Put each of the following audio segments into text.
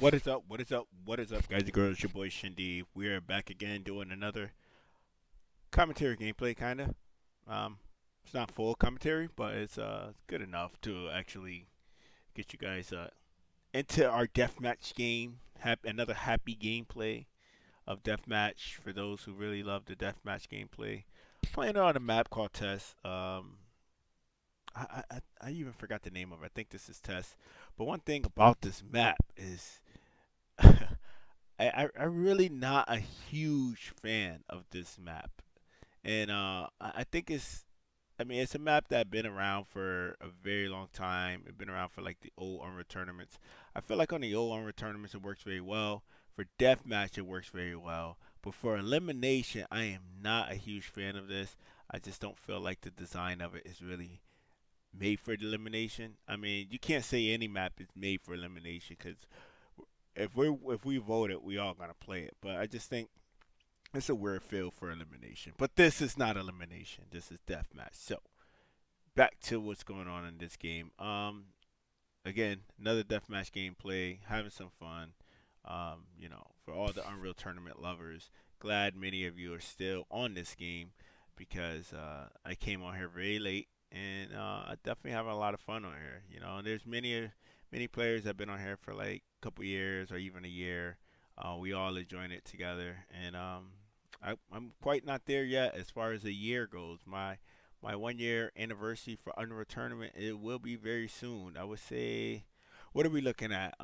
What is up? What is up? What is up, guys and girls? Your boy ShinDeon. We are back again doing another commentary gameplay, kind of. Um, it's not full commentary, but it's good enough to actually get you guys into our deathmatch game. Another happy gameplay of deathmatch for those who really love the deathmatch gameplay. Playing on a map called Test. I even forgot the name of it. I think this is Test. But one thing about this map is I really not a huge fan of this map, and I think I mean it's a map that been around for a very long time. It's been around for like the old Unreal tournaments. I feel like on the old Unreal tournaments it works very well. For deathmatch it works very well, but for elimination I am not a huge fan of this. I just don't feel like the design of it is really made for the elimination. I mean, you can't say any map is made for elimination because if we vote it, we all gonna play it. But I just think it's a weird feel for elimination. But this is not elimination. This is deathmatch. So back to what's going on in this game. Again, another deathmatch gameplay, having some fun. For all the Unreal Tournament lovers, glad many of you are still on this game because I came on here very late and I definitely having a lot of fun on here. And there's many players that have been on here for like a couple years or even a year. We all enjoying it together, and I'm quite not there yet as far as a year goes. My 1 year anniversary for Unreal Tournament, it will be very soon. I would say, what are we looking at?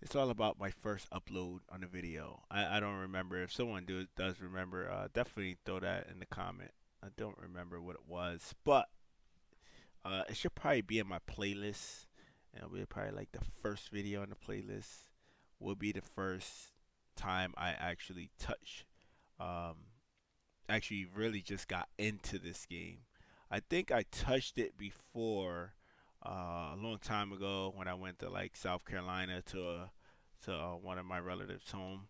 It's all about my first upload on the video. I don't remember. If someone does remember, definitely throw that in the comment. I don't remember what it was, but it should probably be in my playlist. And it'll be probably like the first video on the playlist. Will be the first time I actually um, actually really just got into this game. I think I touched it before a long time ago when I went to like South Carolina to one of my relatives' home,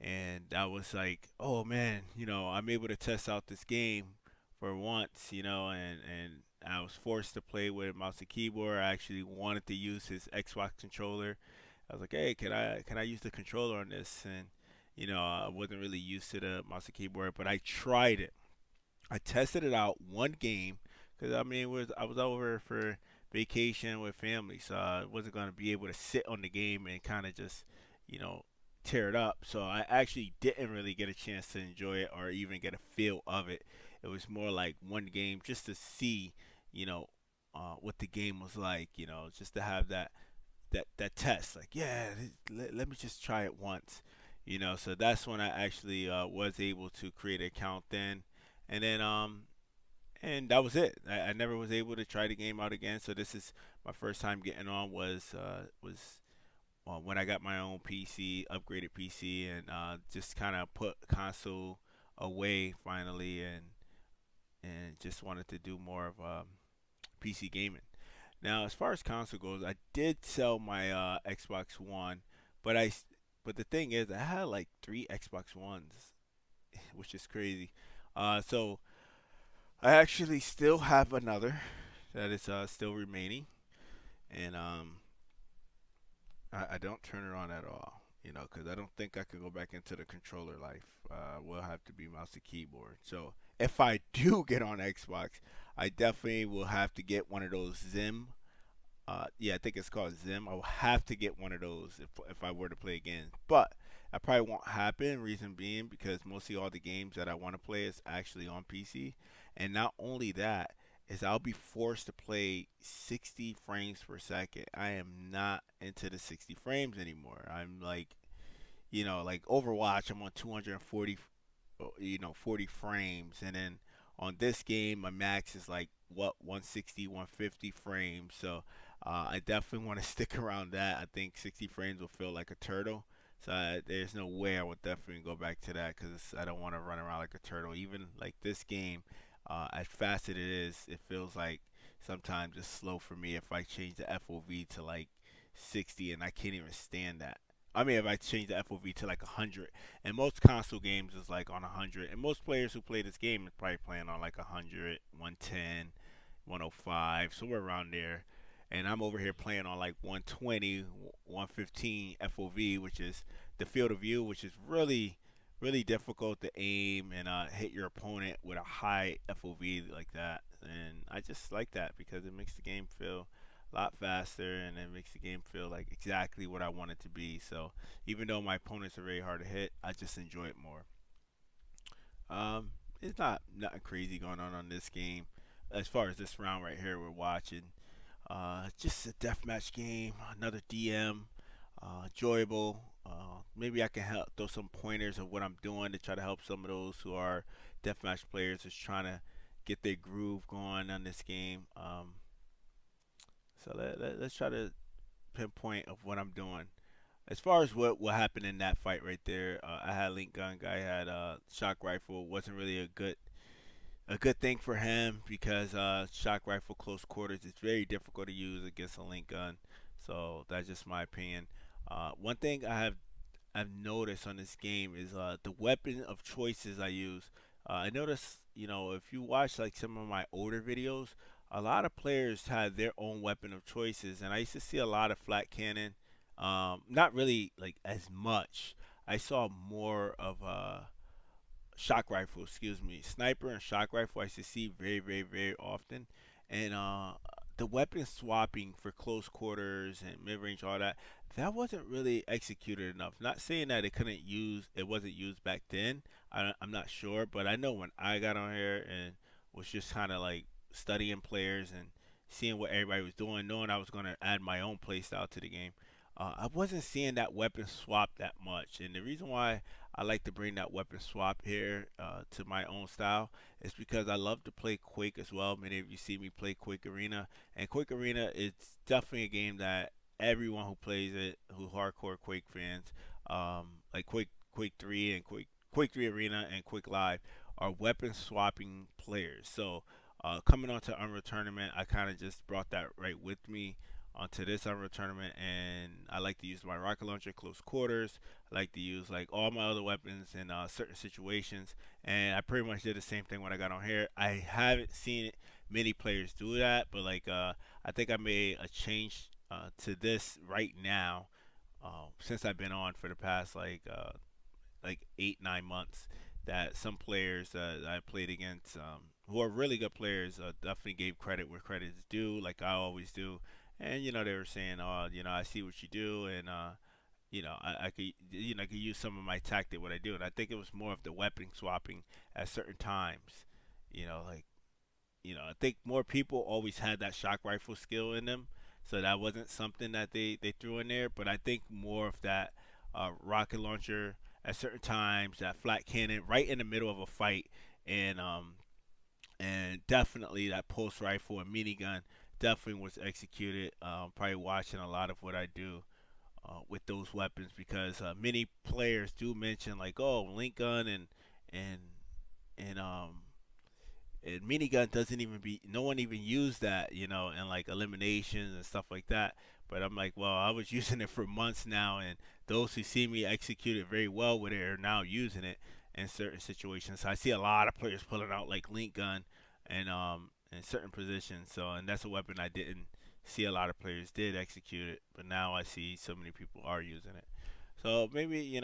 and I was like, oh man, I'm able to test out this game for once, and I was forced to play with mouse and keyboard. I actually wanted to use his Xbox controller. I was like, hey, can I use the controller on this? And I wasn't really used to the mouse and keyboard, but I tried it. I tested it out one game because I mean I was over for vacation with family, so I wasn't gonna be able to sit on the game and kind of just you know tear it up. So I actually didn't really get a chance to enjoy it or even get a feel of it. It was more like one game just to see you know what the game was like. Just to have that test. Like yeah, let me just try it once. So that's when I actually was able to create an account then, and then and that was it. I never was able to try the game out again. So this is my first time getting on was when I got my own PC, upgraded PC, and just kind of put console away finally, and just wanted to do more of PC gaming. Now, as far as console goes, I did sell my Xbox One, but but the thing is, I had like three Xbox Ones, which is crazy. So I actually still have another that is still remaining, and I don't turn it on at all. Because I don't think I could go back into the controller life. Will have to be mouse and keyboard. So if I do get on Xbox, I definitely will have to get one of those Zim. Yeah, I think it's called Zim. I will have to get one of those if I were to play again. But that probably won't happen. Reason being because mostly all the games that I want to play is actually on PC, and not only that is I'll be forced to play 60 frames per second. I am not into the 60 frames anymore. I'm like Overwatch. I'm on 240, 40 frames, and then on this game, my max is like what 160, 150 frames. So I definitely want to stick around that. I think 60 frames will feel like a turtle. So there's no way I would definitely go back to that because I don't want to run around like a turtle. Even like this game, as fast as it is, it feels like sometimes it's slow for me if I change the FOV to like 60, and I can't even stand that. I mean, if I change the FOV to like 100, and most console games is like on 100, and most players who play this game is probably playing on like 100, 110, 105, somewhere around there. And I'm over here playing on like 120, 115 FOV, which is the field of view, which is really difficult to aim and hit your opponent with a high FOV like that. And I just like that because it makes the game feel a lot faster and it makes the game feel like exactly what I want it to be. So even though my opponents are very hard to hit, I just enjoy it more. Um, it's not nothing crazy going on this game. As far as this round right here, we're watching. Just a deathmatch game, another DM, enjoyable. Maybe I can help throw some pointers of what I'm doing to try to help some of those who are deathmatch players just trying to get their groove going on this game. So let's try to pinpoint of what I'm doing. As far as what happened in that fight right there, I had link gun, guy had shock rifle. Wasn't really a good thing for him because shock rifle close quarters is very difficult to use against a link gun. So that's just my opinion. One thing I've noticed on this game is the weapon of choices I use. I noticed, if you watch like some of my older videos, a lot of players had their own weapon of choices, and I used to see a lot of flat cannon. Not really like as much. I saw more of shock rifle, excuse me, sniper and shock rifle I used to see very often, and the weapon swapping for close quarters and mid range, all that, that wasn't really executed enough. Not saying that it wasn't used back then. I'm not sure, but I know when I got on here and was just kind of like studying players and seeing what everybody was doing, knowing I was going to add my own playstyle to the game. I wasn't seeing that weapon swap that much, and the reason why I like to bring that weapon swap here to my own style is because I love to play Quake as well. Many of you see me play Quake Arena, and Quake Arena is definitely a game that everyone who plays it, who hardcore Quake fans, like Quake 3 and Quake 3 Arena and Quake Live, are weapon swapping players. So coming onto Unreal Tournament, I kind of just brought that right with me onto this Unreal Tournament, and I like to use my rocket launcher close quarters. I like to use like all my other weapons in certain situations, and I pretty much did the same thing when I got on here. I haven't seen many players do that, but like I think I made a change to this right now since I've been on for the past like 8 9 months. That some players that I played against who are really good players definitely gave credit where credit is due, like I always do. And they were saying, "Oh, I see what you do," and I could I could use some of my tactic what I do, and I think it was more of the weapon swapping at certain times. Like I think more people always had that shock rifle skill in them, so that wasn't something that they threw in there. But I think more of that rocket launcher at certain times, that flat cannon right in the middle of a fight, and definitely that pulse rifle and minigun definitely was executed. Probably watching a lot of what I do with those weapons because many players do mention like, oh, link gun and and minigun doesn't even be no one even used that in like eliminations and stuff like that. But I'm like, well, I was using it for months now, and those who see me execute it very well with it are now using it in certain situations. So I see a lot of players pulling out like link gun and in certain positions. So, and that's a weapon I didn't see a lot of players did execute it, but now I see so many people are using it. So maybe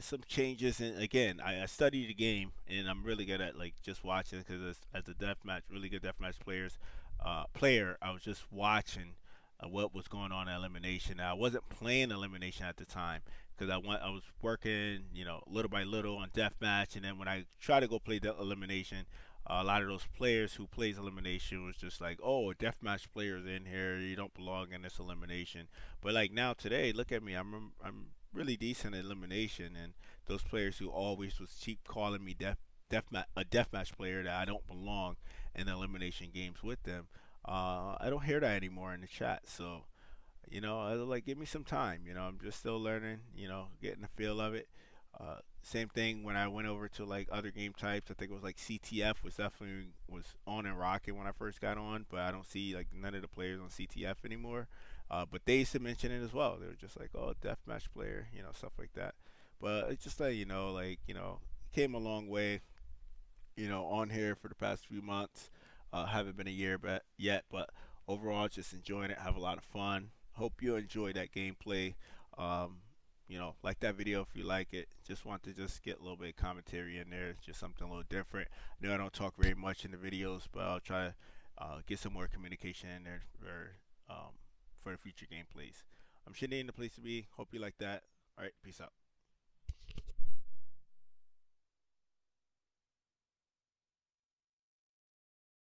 some changes. And again, I study the game, and I'm really good at like just watching because as a deathmatch, really good deathmatch player, I was just watching what was going on in elimination. Now, I wasn't playing elimination at the time because I was working, little by little on deathmatch, and then when I try to go play the elimination, a lot of those players who plays elimination was just like, oh, deathmatch players in here, you don't belong in this elimination. But like now today, look at me, I'm really decent at elimination, and those players who always was cheap calling me a deathmatch player that I don't belong in elimination games with them. I don't hear that anymore in the chat. So I was like, give me some time. I'm just still learning. Getting the feel of it. Same thing when I went over to like other game types. I think it was like CTF was definitely was on and rocking when I first got on, but I don't see like none of the players on CTF anymore. But they used to mention it as well. They were just like, oh, deathmatch player, stuff like that. But it's just like came a long way. On here for the past few months. Haven't been a year but yet, but overall just enjoying it. Have a lot of fun. Hope you enjoy that gameplay. Um, like that video if you like it. Just want to just get a little bit of commentary in there. It's just something a little different. I know I don't talk very much in the videos, but I'll try to get some more communication in there um, for the future gameplays. I'm ShinDeon, the place to be. Hope you like that. All right, peace out.